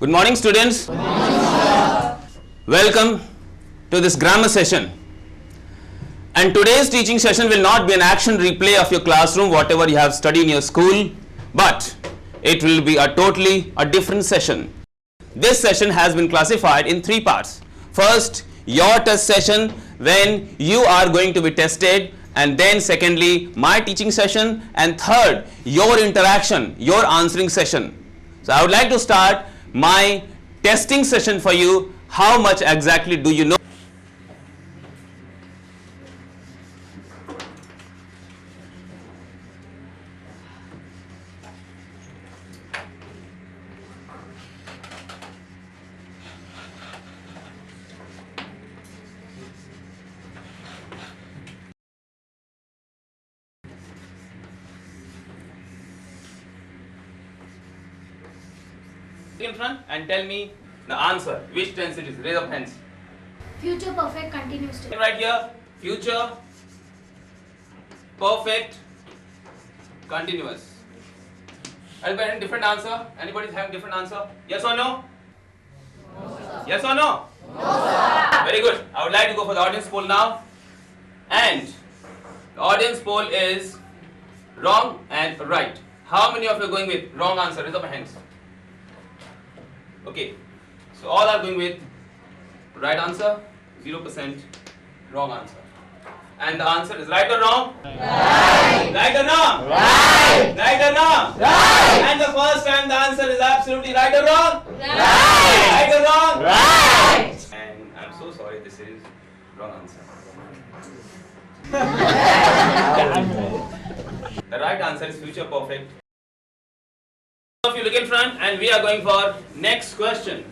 Good morning, students. Good morning, welcome to this grammar session. And today's teaching session will not be an action replay of your classroom, whatever you have studied in your school, but it will be a totally different session. This session has been classified in three parts. First, your test session when you are going to be tested, and then secondly, my teaching session, and third, your interaction, your answering session. So I would like to start my testing session for you. How much exactly do you know? In front and tell me the answer. Which tense it is? Raise up hands. Future perfect continuous tense. Right here, future perfect continuous. Anybody different answer? Anybody having different answer? Yes or no? No, sir. Yes or no? No, sir. Very good. I would like to go for the audience poll now. And the audience poll is wrong and right. How many of you are going with wrong answer? Raise up your hands. Okay, so all are going with right answer, 0% wrong answer. And the answer is right or wrong? Right. Right or wrong? Right. Right or wrong? Right. And the first time the answer is absolutely right or wrong? Right. Right or wrong? Right. And I'm so sorry, this is wrong answer. The right answer is future perfect. If you look in front, and we are going for next question.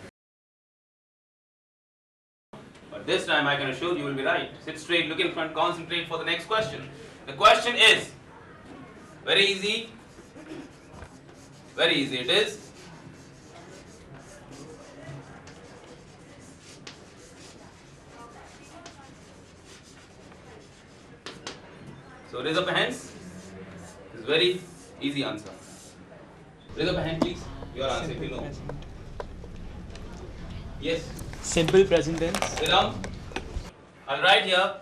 But this time I can assure you will be right. Sit straight, look in front, concentrate for the next question. The question is very easy. Very easy it is. So raise up your hands. It's very easy answer. Raise up a hand, please. Your answer, if you know. Yes. Simple present tense. Sit down. I'll write here.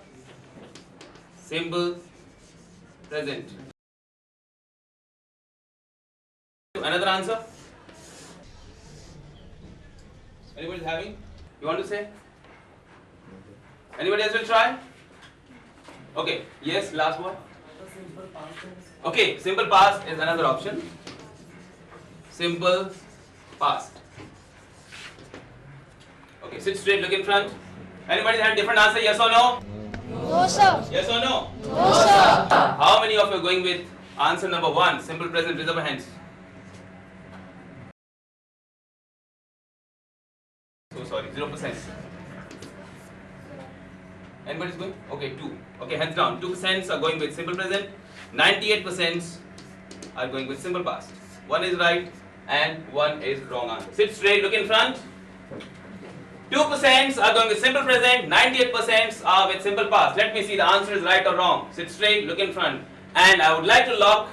Simple present. Another answer? Anybody having? You want to say? Anybody else will try? Okay. Yes. Last one. Okay. Simple past is another option. Simple past. Okay, sit straight, look in front. Anybody have different answer, yes or no? No, sir. Yes or no? No, sir. How many of you are going with answer number 1, simple present? Raise up your hands. So sorry, 0%. Anybody's going? Okay, 2. Okay, hands down. 2% are going with simple present. 98% are going with simple past. 1 is right and 1 is wrong answer. Sit straight, look in front. 2% are going with simple present, 98% are with simple past. Let me see the answer is right or wrong. Sit straight, look in front. And I would like to lock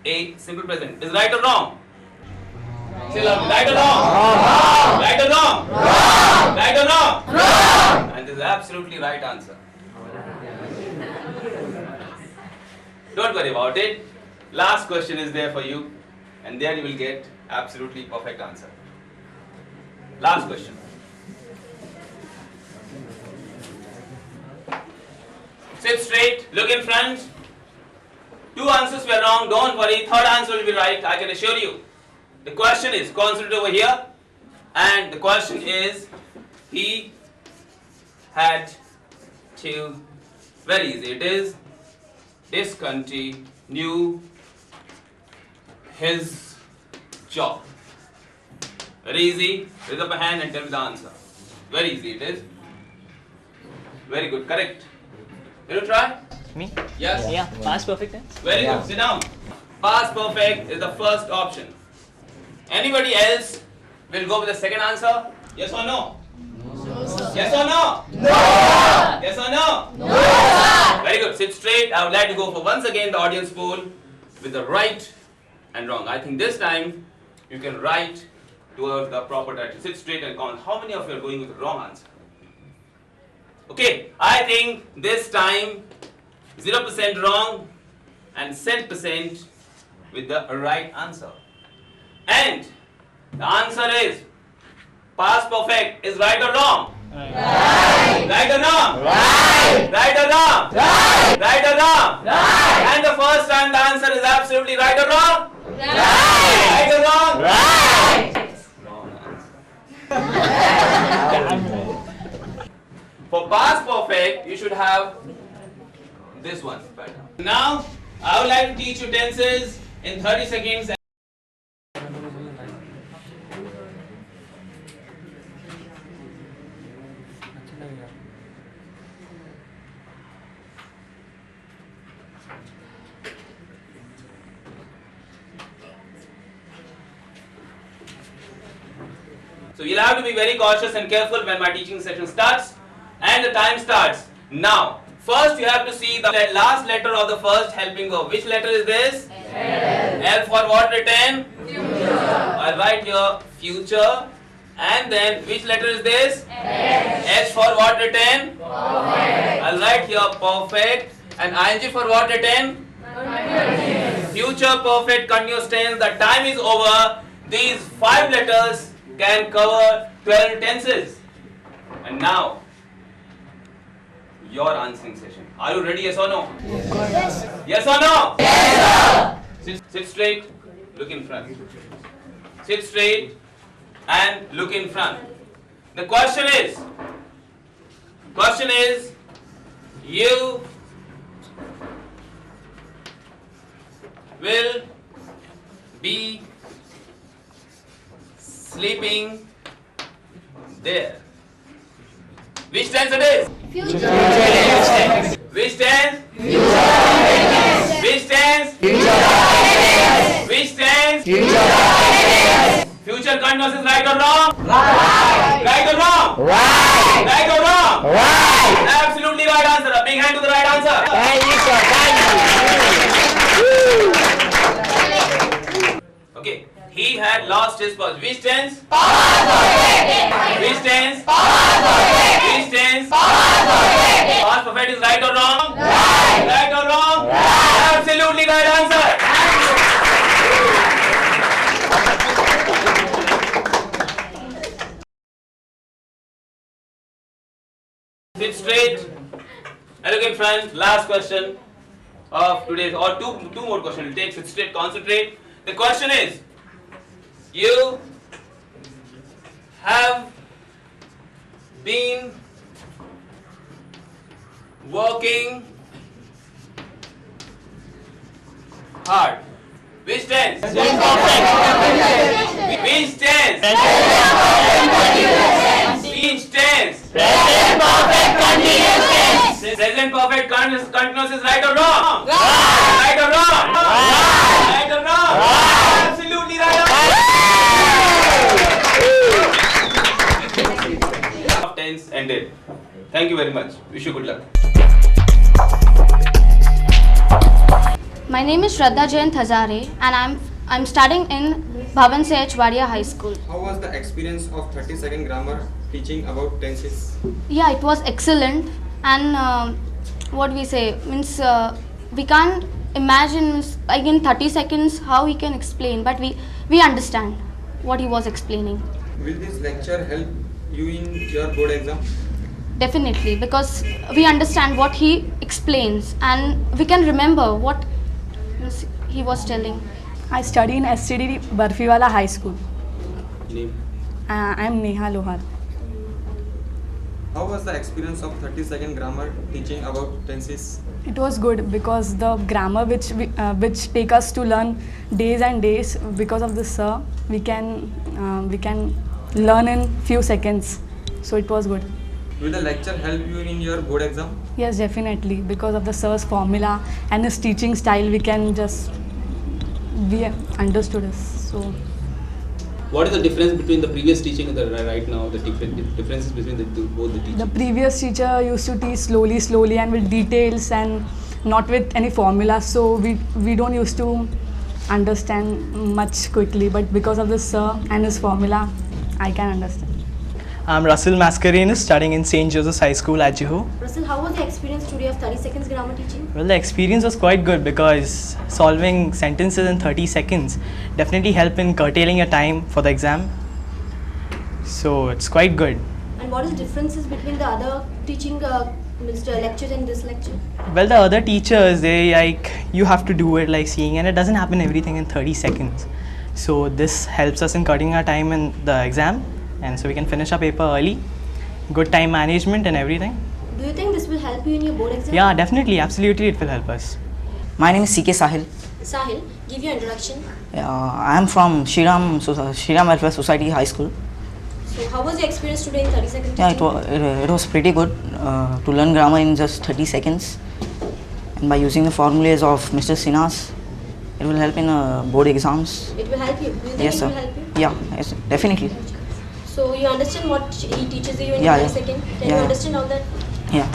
a simple present. Is right or wrong? Say loud. Right or wrong? Wrong. Right or wrong? Wrong. Right or wrong? Wrong. And this is absolutely right answer. Don't worry about it. Last question is there for you. And there you will get absolutely perfect answer. Last question. Sit straight, look in front. 2 answers were wrong, don't worry, 3rd answer will be right, I can assure you. The question is, concentrate over here. And the question is, he had to, very easy, it is discontinue his job. Very easy. Raise up a hand and tell me the answer. Very easy it is. Very good. Correct. Will you try? Me? Yes. Yeah. Past perfect tense. Very good. Sit down. Past perfect is the first option. Anybody else will go with the second answer? Yes or no? No, sir. Yes or no? No, sir. Yes or no? No, sir. Very good. Sit straight. I would like to go for once again the audience poll with the right and wrong. I think this time you can write towards the proper direction. Sit straight and count. How many of you are going with the wrong answer? Okay, I think this time 0% wrong and 10% with the right answer. And the answer is past perfect is right or wrong? Right. Right or wrong? Right. Right or wrong? Right. Right or wrong? Right. And the first time the answer is absolutely right or wrong? Right. Right or wrong? Right. Wrong answer. For past perfect, you should have this one. Now, I would like to teach you tenses in 30 seconds. So you'll have to be very cautious and careful when my teaching session starts, and the time starts now. First you have to see the last letter of the first helping verb. Which letter is this? L. L for what written? Future. I'll write here future. And then which letter is this? H. H for what written? Perfect. I'll write here perfect. And ing for what written? Continuous. Future perfect continuous tense. The time is over. These 5 letters can cover 12 tenses. And now, your answering session. Are you ready, yes or no? Yes. Yes or no? Yes, sir. Sit straight, look in front. Sit straight and look in front. The question is, you will be sleeping there. Which tense it is? Future. Which tense? Future. Which tense? Future. Which tense? Future. Future continuous is right or wrong? Right. Right or wrong? Right. Right or wrong? Right. Absolutely right answer. A big hand to the right answer. Thank you, sir. Thank you. Okay. He had lost his purse. Which tense? Past perfect. Which tense? Past perfect. Which tense? Past perfect. Past perfect is right or wrong? Right. Right or wrong? Right. Absolutely right answer. Sit straight and look in front. Last question of today's, or two more questions. We'll take. Sit straight, concentrate. The question is, you have been working hard. Which tense? Which tense? Which tense? Present perfect continuous is right or wrong? Right or wrong? Right or wrong? Absolutely right. Tense ended. Thank you very much. Wish you good luck. My name is Shraddha Jain Thazare and I'm studying in Bhavan C.H. Wadia High School. How was the experience of 30-second grammar teaching about tenses? Yeah, it was excellent and what we say means we can't imagine like in 30 seconds how he can explain, but we understand what he was explaining. Will this lecture help you in your board exam? Definitely, because we understand what he explains and we can remember what he was telling. I study in SCD Barfiwala High School. Name? I am Neha Lohar. How was the experience of 30-second grammar teaching about tenses? It was good because the grammar which take us to learn days and days, because of this sir, we can learn in few seconds. So it was good. Will the lecture help you in your board exam? Yes, definitely. Because of the sir's formula and his teaching style, we understood this. So what is the difference between the previous teaching and the right now? The differences between both the teaching. the previous teacher used to teach slowly and with details and not with any formula. So we don't used to understand much quickly, but because of the sir and his formula, I can understand. I'm Russell Mascarenhas, studying in St. Joseph's High School at Juhu. Russell, how was the experience today of 30 seconds grammar teaching? Well, the experience was quite good because solving sentences in 30 seconds definitely help in curtailing your time for the exam. So it's quite good. And what is the differences between the other teaching lectures and this lecture? Well, the other teachers, they you have to do it like seeing, and it doesn't happen everything in 30 seconds. So this helps us in cutting our time in the exam, and so we can finish our paper early. Good time management and everything. Do you think this will help you in your board exam? Yeah, definitely, absolutely, it will help us. My name is CK Sahil. Sahil, give your introduction. I am from Shriram Welfare Society High School. So how was your experience today in 30 seconds Yeah, teaching? it was pretty good to learn grammar in just 30 seconds. And by using the formulas of Mr. Sinhas, it will help in board exams. It will help you. Do you think Yes, it sir. will help you? Yeah, yes, definitely. So you understand what he teaches you in Yeah, 30 yeah. seconds? Can Yeah. you understand all that? Yeah.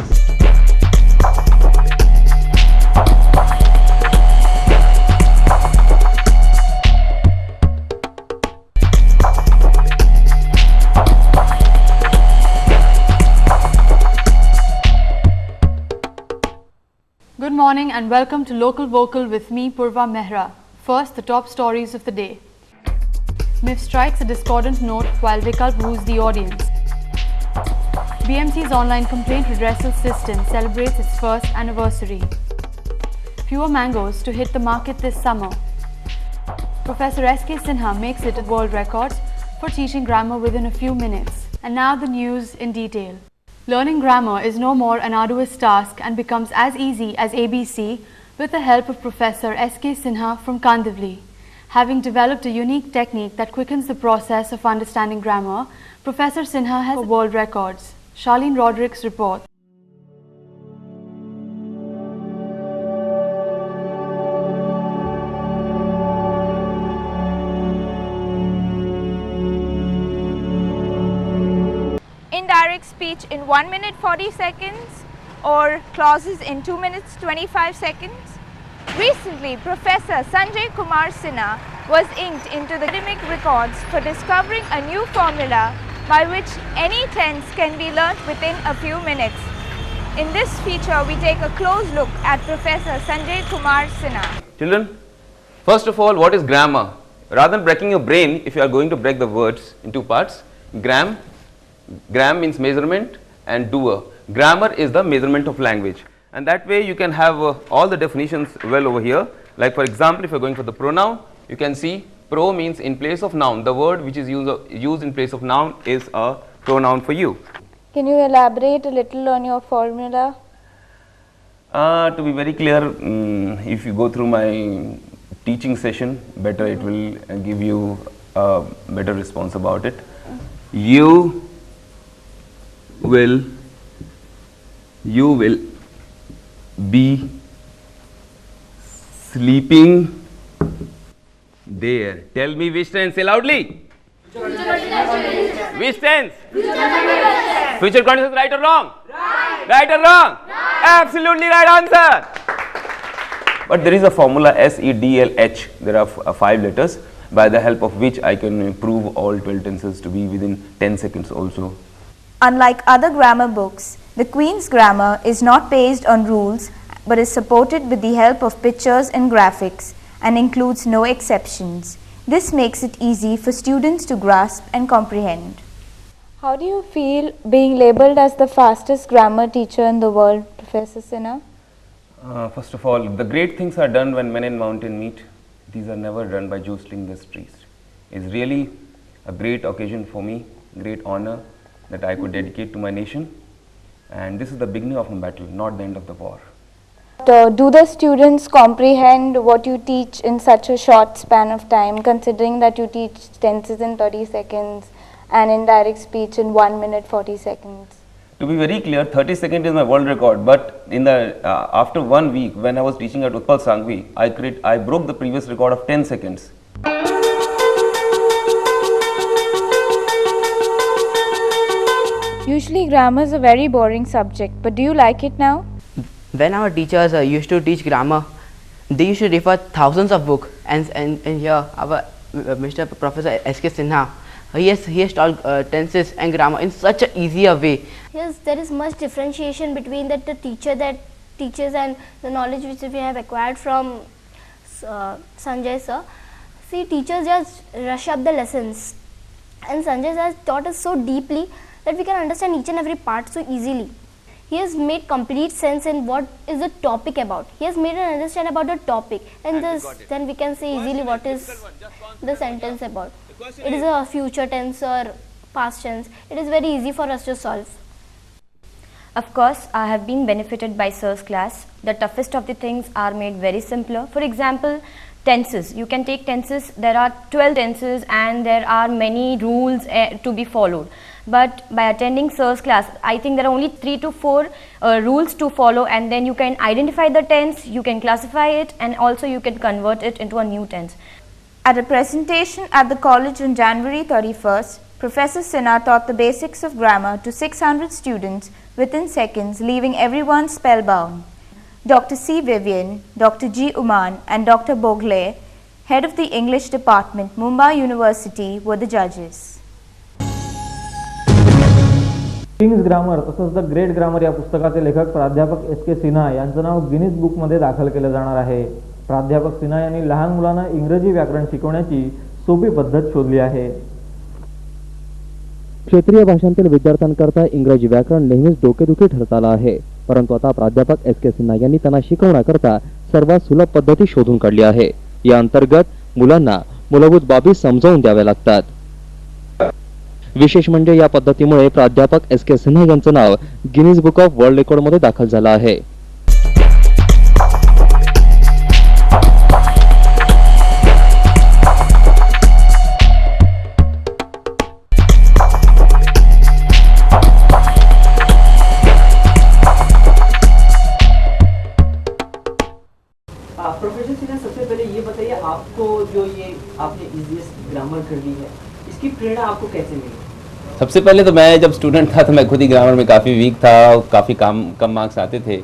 Good morning and welcome to Local Vocal with me, Purva Mehra. First, the top stories of the day. MIF strikes a discordant note while Vikalp woos the audience. BMC's online complaint redressal system celebrates its first anniversary. Fewer mangoes to hit the market this summer. Professor S.K. Sinha makes it a world record for teaching grammar within a few minutes. And now the news in detail. Learning grammar is no more an arduous task and becomes as easy as ABC with the help of Professor S.K. Sinha from Kandivali. Having developed a unique technique that quickens the process of understanding grammar, Professor Sinha has world records. Charlene Roderick's report. Indirect speech in 1 minute 40 seconds or clauses in 2 minutes 25 seconds. Recently, Professor Sanjay Kumar Sinha was inked into the academic records for discovering a new formula by which any tense can be learnt within a few minutes. In this feature, we take a close look at Professor Sanjay Kumar Sinha. Children, first of all, what is grammar? Rather than breaking your brain, if you are going to break the words in two parts, gram means measurement and doer. Grammar is the measurement of language, and that way you can have all the definitions well over here. Like for example, if you are going for the pronoun, you can see pro means in place of noun. The word which is used in place of noun is a pronoun for you. Can you elaborate a little on your formula? To be very clear, if you go through my teaching session, better it will give you a better response about it. You will be sleeping there. Tell me which tense, say loudly. Which tense? Future continuous, right or wrong? Right or wrong? Absolutely right answer. But there is a formula SEDLH. There are 5 letters by the help of which I can prove all 12 tenses to be within 10 seconds also. Unlike other grammar books, the Queen's Grammar is not based on rules but is supported with the help of pictures and graphics and includes no exceptions. This makes it easy for students to grasp and comprehend. How do you feel being labelled as the fastest grammar teacher in the world, Professor Sinha? First of all, the great things are done when men in mountain meet. These are never done by jostling the streets. It's really a great occasion for me, great honor that I could dedicate to my nation. And this is the beginning of a battle, not the end of the war. Do the students comprehend what you teach in such a short span of time, considering that you teach tenses in 30 seconds and indirect speech in 1 minute 40 seconds? To be very clear, 30 seconds is my world record, but in the after 1 week when I was teaching at Utpal Sangvi, I broke the previous record of 10 seconds. Usually grammar is a very boring subject, but do you like it now? When our teachers used to teach grammar, They used to refer thousands of books, and here our Mr. Professor S.K. Sinha, he has taught tenses and grammar in such an easier way. Yes, there is much differentiation between the teacher that teaches and the knowledge which we have acquired from Sanjay sir. See, teachers just rush up the lessons, and Sanjay sir has taught us so deeply that we can understand each and every part so easily. He has made complete sense in what is the topic about. He has made us understand about the topic, and then we can say easily what is the sentence about. It is a future tense or past tense. It is very easy for us to solve. Of course, I have been benefited by Sir's class. The toughest of the things are made very simpler. For example, tenses. You can take tenses. There are 12 tenses and there are many rules to be followed. But by attending Sir's class, I think there are only 3 to 4 rules to follow, and then you can identify the tense, you can classify it, and also you can convert it into a new tense. At a presentation at the college on January 31st, Professor Sinha taught the basics of grammar to 600 students within seconds, leaving everyone spellbound. Dr. C. Vivian, Dr. G. Uman and Dr. Bogle, head of the English department, Mumbai University, were the judges. Kings grammar तसंच the great grammar या पुस्तकाचे लेखक प्राध्यापक S.K. Sinha यांचं नाव Guinness बुकमध्ये दाखल केलं जाणार आहे. प्राध्यापक सिन्हा यांनी लहान मुलांना इंग्रजी व्याकरण शिकवण्याची सोपी पद्धत शोधली आहे. क्षेत्रीय भाषांतील विद्यार्थ्यांकरता इंग्रजी व्याकरण नेहमीच डोकेदुखी ठरत आलं आहे, परंतु आता प्राध्यापक S.K. सिन्हा यांनी त्यांना शिकवण्याकरता सर्वात सुलभ पद्धती शोधून काढली आहे. या अंतर्गत मुलांना मूलभूत बाबी समजावून द्याव्या लागतात. विशेष म्हणजे या पद्धतीमुळे प्राध्यापक S.K. सिन्हा यांचं नाव Guinness book of world record मध्ये दाखल झालं आहे. प्रोफेसर सिन्हा, सबसे पहले ये बताइए, आपको जो ये आपने इजीएस्ट ग्रामर कर ली है, इसकी प्रेरणा आपको कैसे मिली? सबसे पहले तो मैं जब स्टूडेंट था तो मैं खुद ही ग्रामर में काफ़ी वीक था, काफ़ी कम मार्क्स आते थे.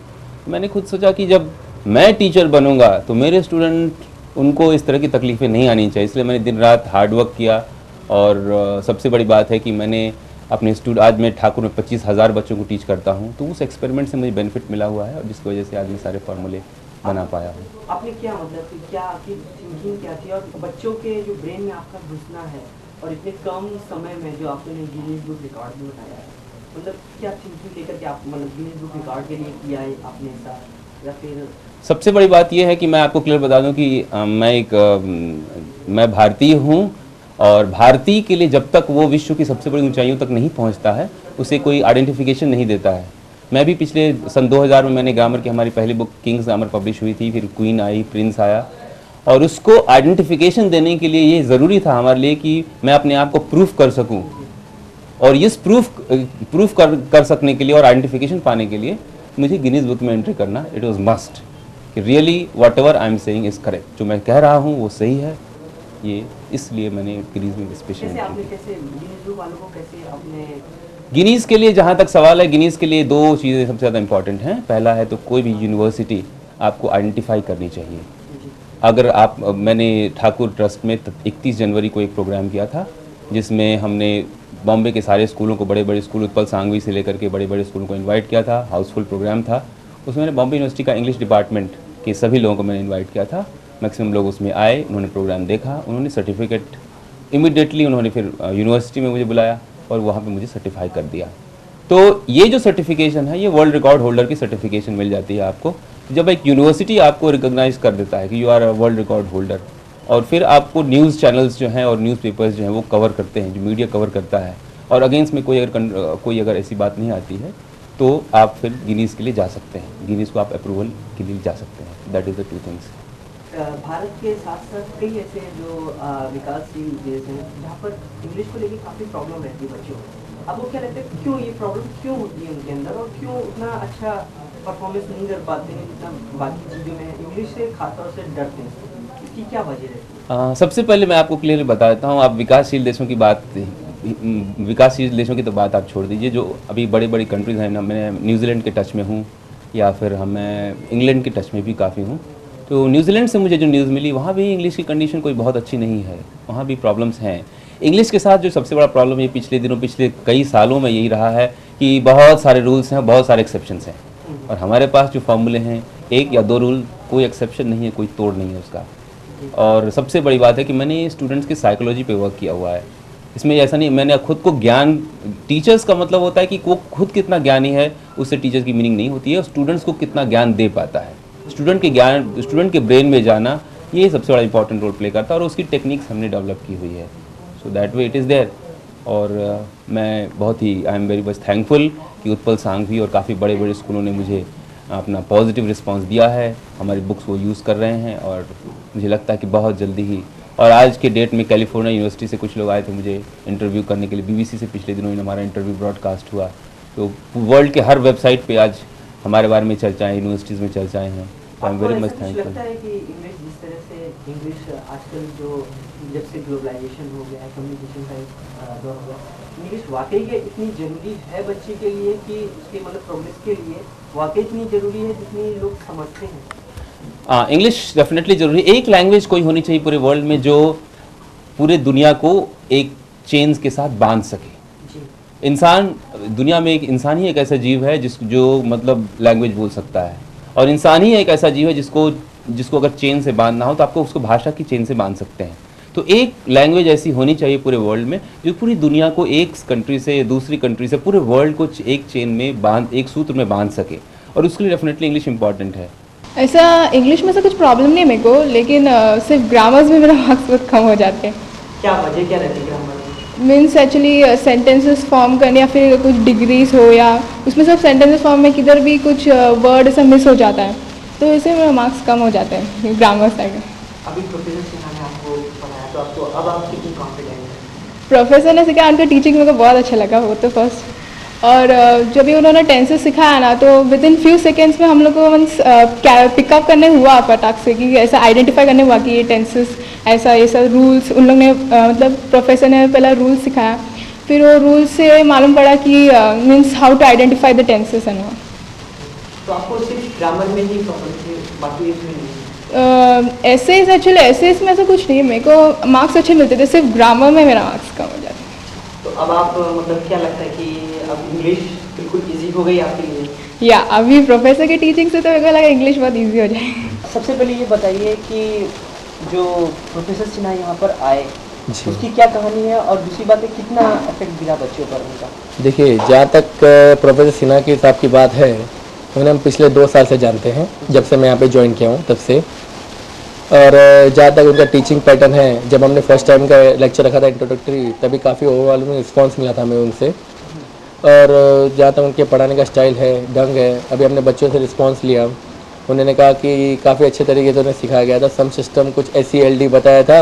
मैंने खुद सोचा कि जब मैं टीचर बनूंगा तो मेरे स्टूडेंट उनको इस तरह की तकलीफ़ें नहीं आनी चाहिए, इसलिए मैंने दिन रात हार्ड वर्क किया. और सबसे बड़ी बात है कि मैंने अपने आज मैं ठाकुर में 25,000 बच्चों को टीच करता हूँ, तो उस एक्सपेरिमेंट से मुझे बेनिफिट मिला हुआ है और जिसकी वजह से आज मैं सारे फार्मूले बना पाया हूँ. आपने क्या मतलब कि क्या आपकी थिंकिंग क्या थी, और बच्चों के जो ब्रेन में आपका घुसना है और इतने कम समय में जो आपने गिनीज बुक रिकॉर्ड में बताया है, मतलब क्या थिंकिंग लेकर के आप मतलब गिनीज बुक रिकॉर्ड के लिए किया है आपने ऐसा, या फिर? सबसे बड़ी बात यह है कि मैं आपको क्लियर बता दूं कि मैं भारतीय हूं और भारतीय के लिए जब तक वो विश्व की सबसे बड़ी ऊंचाइयों तक नहीं पहुंचता है उसे कोई आइडेंटिफिकेशन नहीं देता है. मैं भी पिछले सन 2000 में मैंने ग्रामर की हमारी पहली बुक किंग्स ग्रामर पब्लिश हुई थी, फिर क्वीन आई, प्रिंस आया, और उसको आइडेंटिफिकेशन देने के लिए ये ज़रूरी था हमारे लिए कि मैं अपने आप को प्रूफ कर सकूं. और इस प्रूफ कर सकने के लिए और आइडेंटिफिकेशन पाने के लिए मुझे गिनीज बुक में एंट्री करना इट वाज मस्ट, कि really what ever I am saying is correct, जो मैं कह रहा हूँ वो सही है. ये इसलिए मैंने गिनीज में स्पेशल गिनीज के लिए जहाँ तक सवाल है, गिनीज के लिए 2 चीज़ें सबसे ज़्यादा इंपॉर्टेंट हैं. पहला है तो कोई भी यूनिवर्सिटी आपको आइडेंटिफाई करनी चाहिए. अगर मैंने ठाकुर ट्रस्ट में 31 जनवरी को एक प्रोग्राम किया था जिसमें हमने बॉम्बे के सारे स्कूलों को, बड़े बड़े स्कूल उत्पल सांघवी से लेकर के बड़े बड़े स्कूलों को इनवाइट किया था. हाउसफुल प्रोग्राम था. उसमें मैंने बॉम्बे यूनिवर्सिटी का इंग्लिश डिपार्टमेंट के सभी लोगों को मैंने इन्वाइट किया था. मैक्सिमम लोग उसमें आए, उन्होंने प्रोग्राम देखा, उन्होंने सर्टिफिकेट इमीडिएटली उन्होंने फिर यूनिवर्सिटी में मुझे बुलाया और वहाँ पे मुझे सर्टिफाई कर दिया. तो ये जो सर्टिफिकेशन है ये वर्ल्ड रिकॉर्ड होल्डर की सर्टिफिकेशन मिल जाती है आपको. जब एक यूनिवर्सिटी आपको रिकॉग्नाइज कर देता है कि you are a world record holder, और फिर आपको न्यूज़ चैनल्स जो हैं और न्यूज़पेपर्स जो हैं वो कवर करते हैं, जो मीडिया कवर करता है, और अगेंस्ट में कोई अगर ऐसी बात नहीं आती है तो आप फिर गिनीज के लिए जा सकते हैं. गिनीज को आप अप्रूवल के लिए जा सकते हैं. That is the 2 things. Bharat के साथ साथ कई ऐसे जो विकासशील देश हैं जहाँ पर इंग्लिश को लेकर काफ़ी प्रॉब्लम रहती है बच्चों को. आपको क्या लगता है क्यों ये प्रॉब्लम क्यों होती है उनके अंदर, और क्यों उतना अच्छा परफॉर्मेंस नहीं कर पाते हैं जितना बाकी चीज़ों में, इंग्लिश से खासतौर से डरते हैं, इसकी क्या वजह रहती है? सबसे पहले मैं आपको क्लियरली बता देता हूँ. आप विकासशील देशों की बात, विकासशील देशों की तो बात आप छोड़ दीजिए. जो अभी बड़ी बड़ी कंट्रीज़ हैं ना, मैं न्यूजीलैंड के टच में हूँ या फिर मैं इंग्लैंड के टच में भी काफ़ी हूँ. तो न्यूजीलैंड से मुझे जो न्यूज़ मिली वहाँ भी इंग्लिश की कंडीशन कोई बहुत अच्छी नहीं है, वहाँ भी प्रॉब्लम्स हैं। इंग्लिश के साथ जो सबसे बड़ा प्रॉब्लम ये पिछले कई सालों में यही रहा है कि बहुत सारे रूल्स हैं, बहुत सारे एक्सेप्शंस हैं, और हमारे पास जो फॉर्मूले हैं 1 या 2 रूल, कोई एक्सेप्शन नहीं है, कोई तोड़ नहीं है उसका। और सबसे बड़ी बात है कि मैंने स्टूडेंट्स की साइकोलॉजी पे वर्क किया हुआ है। इसमें ऐसा नहीं, मैंने खुद को ज्ञान, टीचर्स का मतलब होता है कि वो खुद कितना ज्ञानी है, उससे टीचर्स की मीनिंग नहीं होती है, और स्टूडेंट्स को कितना ज्ञान दे पाता है। स्टूडेंट के ब्रेन में जाना, ये सबसे बड़ा इंपॉर्टेंट रोल प्ले करता है, और उसकी टेक्निक्स हमने डेवलप की हुई है। So that way it is there. और मैं बहुत ही I am very much thankful कि उत्पल सांघवी और काफ़ी बड़े बड़े स्कूलों ने मुझे अपना पॉजिटिव रिस्पांस दिया है, हमारी बुक्स वो यूज़ कर रहे हैं, और मुझे लगता है कि बहुत जल्दी ही, और आज के डेट में कैलिफोर्निया यूनिवर्सिटी से कुछ लोग आए थे मुझे इंटरव्यू करने के लिए, BBC से पिछले दिनों हमारा इंटरव्यू ब्रॉडकास्ट हुआ, तो वर्ल्ड के हर वेबसाइट पे आज हमारे बारे में चर्चाएँ, यूनिवर्सिटीज़ में चर्चाएँ हैं। तो आई एम वेरी मच थैंकफुल। लगता है कि इंग्लिश जिस तरह से इंग्लिश आजकल जो जब से ग्लोबलाइजेशन हो गया है, कम्युनिकेशन का एक दौर हो गया, इंग्लिश वाकई के इतनी ज़रूरी है बच्चे के लिए कि उसके मतलब प्रोग्रेस के लिए वाकई इतनी ज़रूरी है जितनी लोग समझते हैं? इंग्लिश डेफिनेटली ज़रूरी है। एक लैंग्वेज कोई होनी चाहिए पूरे वर्ल्ड में जो पूरे दुनिया को एक चेन्स के साथ बांध सके। इंसान, दुनिया में एक इंसान ही एक ऐसा जीव है जो मतलब लैंग्वेज बोल सकता है, और इंसान ही एक ऐसा जीव है जिसको अगर चेन से बांधना हो तो आपको उसको भाषा की चेन से बांध सकते हैं। तो एक लैंग्वेज ऐसी होनी चाहिए पूरे वर्ल्ड में जो पूरी दुनिया को एक कंट्री से दूसरी कंट्री से पूरे वर्ल्ड को एक चेन में एक सूत्र में बांध सके, और उसके लिए डेफिनेटली इंग्लिश इंपॉर्टेंट है। ऐसा इंग्लिश में से कुछ प्रॉब्लम नहीं है मेरे को, लेकिन सिर्फ ग्रामर्स में मेरा मार्क्स बहुत कम हो जाते हैं। क्या वजह क्या रहती है grammar? Means actually sentences form करने या फिर कुछ डिग्रीज हो, या उसमें सब सेंटेंसेस फॉर्म में किधर भी कुछ वर्ड ऐसा मिस हो जाता है, तो इससे मेरा मार्क्स कम हो जाते हैं ग्रामर साइड में। अभी प्रोफेसर सिन्हा ने आपको पढ़ाया तो आपको अब आप कितनी कॉन्फिडेंट हैं? प्रोफेसर ने सिखाया, उनका टीचिंग मेरे को बहुत अच्छा लगा, वो तो फर्स्ट। और जब भी उन्होंने टेंसेस सिखाया ना, तो विद इन फ्यू सेकेंड्स में हम लोग को मीन्स पिकअप करने हुआ फटाक से कि ऐसा आइडेंटिफाई करने हुआ कि ये टेंसेस ऐसा रूल्स उन लोग ने मतलब प्रोफेसर ने पहला रूल सिखाया, फिर वो रूल से मालूम पड़ा कि means how to identify the tenses and all. तो आपको सिर्फ ग्रामर में ही प्रॉब्लम थी, बाकी इसमें नहीं? एसेज एक्चुअली एसेज में ऐसा कुछ नहीं है, मेरे को मार्क्स अच्छे मिलते थे, सिर्फ ग्रामर में मेरा मार्क्स कम हो जाता है। तो अब आप मतलब क्या लगता है कि अब इंग्लिश बिल्कुल इजी हो गई आपके लिए? या अभी प्रोफेसर की टीचिंग से तो मेरे को लगा इंग्लिश बहुत इजी हो जाए। सबसे पहले ये बताइए कि जो प्रोफेसर सिन्हा यहाँ पर आए उसकी क्या कहानी है, और दूसरी बात है कितना इफेक्ट दिया बच्चों पर उनका? देखिए, जहाँ तक प्रोफेसर सिन्हा की साहब की बात है, उन्हें हम पिछले 2 साल से जानते हैं, जब से मैं यहाँ पे ज्वाइन किया हूँ तब से। और जहाँ तक उनका टीचिंग पैटर्न है, जब हमने फर्स्ट टाइम का लेक्चर रखा था इंट्रोडक्टरी, तभी काफ़ी ओवरऑल में रिस्पॉन्स मिला था हमें उनसे। और जहाँ तक उनके पढ़ाने का स्टाइल है, ढंग है, अभी हमने बच्चों से रिस्पॉन्स लिया, उन्होंने कहा कि काफ़ी अच्छे तरीके से उन्हें सिखाया गया था। सम सिस्टम कुछ SELD बताया था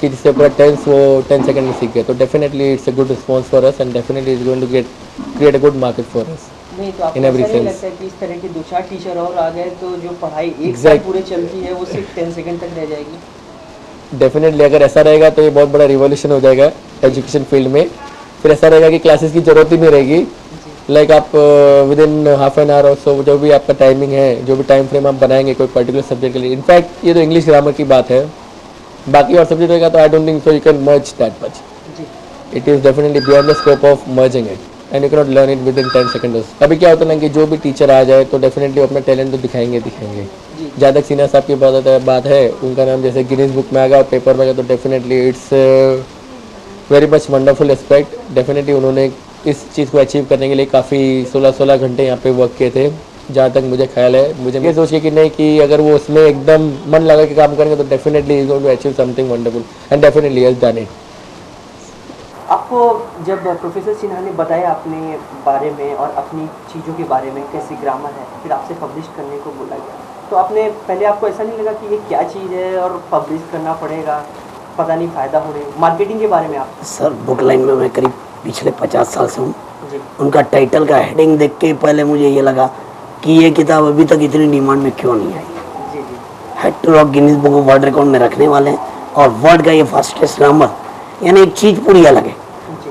कि जिससे पूरा टेंस वो 10 सेकंड में सीख गए। तो definitely it's a good response for us, and definitely is going to create a good market for us. नहीं तो आपको ऐसा नहीं लगता है कि इस तरह के 2-4 टीचर और आ गए तो जो पढ़ाई एक साल पूरे चलती है वो सिर्फ 10 सेकंड तक रह जाएगी? डेफिनेटली अगर ऐसा रहेगा तो ये बहुत बड़ा रिवॉल्यूशन हो जाएगा एजुकेशन फील्ड में। फिर ऐसा रहेगा कि क्लासेस की जरूरत ही नहीं रहेगी, लाइक आप with in half an hour और सो जो भी आपका टाइमिंग है, जो भी टाइम फ्रेम आप बनाएंगे कोई पर्टिकुलर सब्जेक्ट के लिए। इनफैक्ट ये तो इंग्लिश ग्रामर की बात है, बाकी और सब्जेक्ट रहेगा तो I don't think so you can merge that much. It is definitely beyond the scope of merging it, and you can not learn it with in 10 seconds. अभी क्या होता है ना कि जो भी टीचर आ जाए तो डेफिनेटली अपना टैलेंट तो दिखाएंगे। जहाँ तक सिन्हा साहब की बात है, उनका नाम जैसे गिनीज बुक में आ गया, पेपर में आ गया, तो definitely it's very much wonderful aspect. Definitely उन्होंने इस चीज़ को अचीव करने के लिए काफ़ी 16 घंटे यहाँ पे वर्क किए थे, जहाँ तक मुझे ख्याल है। मुझे ये सोचिए कि नहीं कि अगर वो उसमें एकदम मन लगा के काम करेंगे तो definitely is going to achieve something wonderful, and definitely has done it. आपको जब प्रोफेसर सिन्हा ने बताया अपने बारे में और अपनी चीज़ों के बारे में, कैसी ग्रामर है, फिर आपसे पब्लिश करने को बोला गया, तो आपने पहले आपको ऐसा नहीं लगा कि ये क्या चीज़ है और पब्लिश करना पड़ेगा, पता नहीं फ़ायदा होने? मार्केटिंग के बारे में आप? सर, बुक लाइन में मैं करीब पिछले 50 साल से हूँ। उनका टाइटल का हेडिंग देख के पहले मुझे ये लगा कि ये किताब अभी तक इतनी डिमांड में क्यों नहीं आई। Head to rock Guinness book of world record में रखने वाले हैं, और वर्ल्ड का ये फास्टेस्ट ग्रामर, यानी एक चीज़ पूरी अलग है।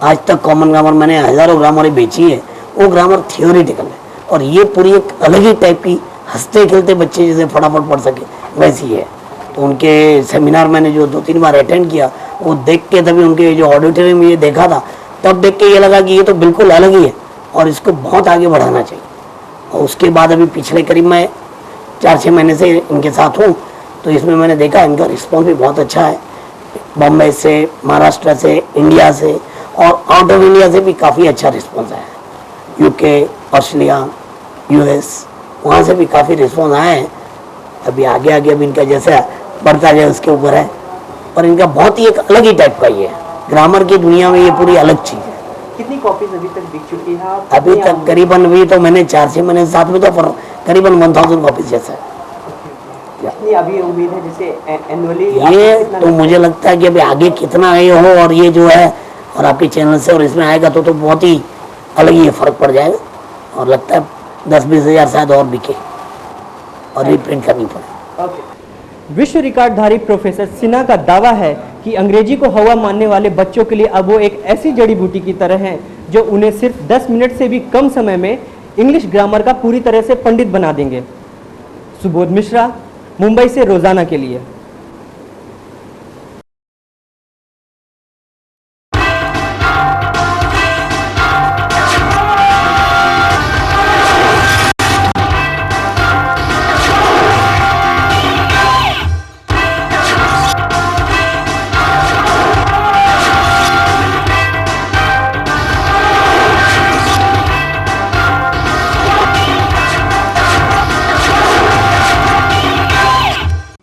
आज तक कॉमन ग्रामर मैंने हज़ारों ग्रामर बेची है, वो ग्रामर थियोरिटिकल है, और ये पूरी एक अलग ही टाइप की हंसते खेलते बच्चे जैसे फटाफट पढ़ सके वैसी है। तो उनके सेमिनार मैंने जो 2-3 बार अटेंड किया, वो देख के तभी उनके जो ऑडिटोरियम में ये देखा था, तब देख के ये लगा कि ये तो बिल्कुल अलग ही है और इसको बहुत आगे बढ़ाना चाहिए। और उसके बाद अभी पिछले करीब मैं 4-6 महीने से इनके साथ हूँ, तो इसमें मैंने देखा इनका रिस्पॉन्स भी बहुत अच्छा है। बॉम्बे से, महाराष्ट्र से, इंडिया से और आउट ऑफ इंडिया से भी काफ़ी अच्छा रिस्पॉन्स आया है। यूके, ऑस्ट्रेलिया, यूएस, वहाँ से भी काफ़ी रिस्पॉन्स आए हैं। अभी आगे आगे अभी इनका जैसा बढ़ता जाए उसके ऊपर है, और इनका बहुत ही एक अलग ही टाइप का ये है। ग्रामर की दुनिया में ये पूरी अलग चीज़ है। कितनी कॉपीज अभी तक बिक चुकी है? अभी तक करीबन अभी तो मैंने 4-6 महीने साथ में तो पर करीबन 1000 कॉपीज जैसा है। कितनी अभी उम्मीद है जैसे एनुअली? ये तो मुझे लगता है कि अभी आगे कितना ये हो, और ये जो है और आपके चैनल से और इसमें आएगा तो बहुत ही अलग ही फर्क पड़ जाएगा, और लगता है 10-20 हज़ार शायद और बिके और रिप्रिंट करनी पड़े। विश्व रिकॉर्डधारी प्रोफेसर सिन्हा का दावा है कि अंग्रेजी को हवा मानने वाले बच्चों के लिए अब वो एक ऐसी जड़ी बूटी की तरह हैं जो उन्हें सिर्फ 10 मिनट से भी कम समय में इंग्लिश ग्रामर का पूरी तरह से पंडित बना देंगे। सुबोध मिश्रा, मुंबई से रोजाना के लिए।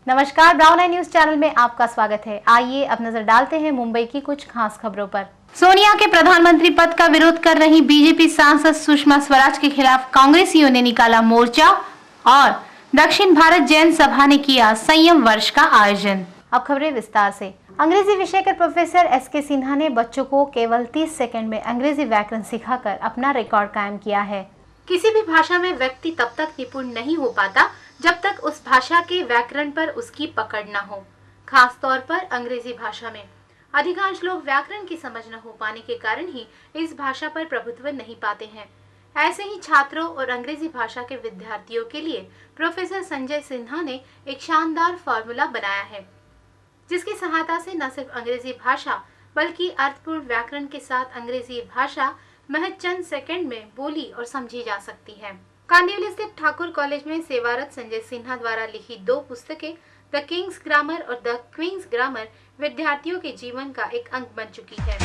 नमस्कार, ब्राउन आई न्यूज चैनल में आपका स्वागत है। आइए अब नजर डालते हैं मुंबई की कुछ खास खबरों पर। सोनिया के प्रधानमंत्री पद का विरोध कर रही बीजेपी सांसद सुषमा स्वराज के खिलाफ कांग्रेसियों ने निकाला मोर्चा और दक्षिण भारत जैन सभा ने किया संयम वर्ष का आयोजन। अब खबरें विस्तार से। अंग्रेजी विषय के प्रोफेसर एसके सिन्हा ने बच्चों को केवल 30 सेकंड में अंग्रेजी व्याकरण सिखाकर अपना रिकॉर्ड कायम किया है। किसी भी भाषा में व्यक्ति तब तक निपुण नहीं हो पाता जब तक उस भाषा के व्याकरण पर उसकी पकड़ न हो। खास तौर पर अंग्रेजी भाषा में अधिकांश लोग व्याकरण की समझ न हो पाने के कारण ही इस भाषा पर प्रभुत्व नहीं पाते हैं। ऐसे ही छात्रों और अंग्रेजी भाषा के विद्यार्थियों के लिए प्रोफेसर संजय सिन्हा ने एक शानदार फॉर्मूला बनाया है, जिसकी सहायता से न सिर्फ अंग्रेजी भाषा बल्कि अर्थपूर्ण व्याकरण के साथ अंग्रेजी भाषा महज चंद सेकंड में बोली और समझी जा सकती है। कांदिवली स्थित ठाकुर कॉलेज में सेवारत संजय सिन्हा द्वारा लिखी 2 पुस्तकें द किंग्स ग्रामर और द क्वींस ग्रामर विद्यार्थियों के जीवन का एक अंग बन चुकी है।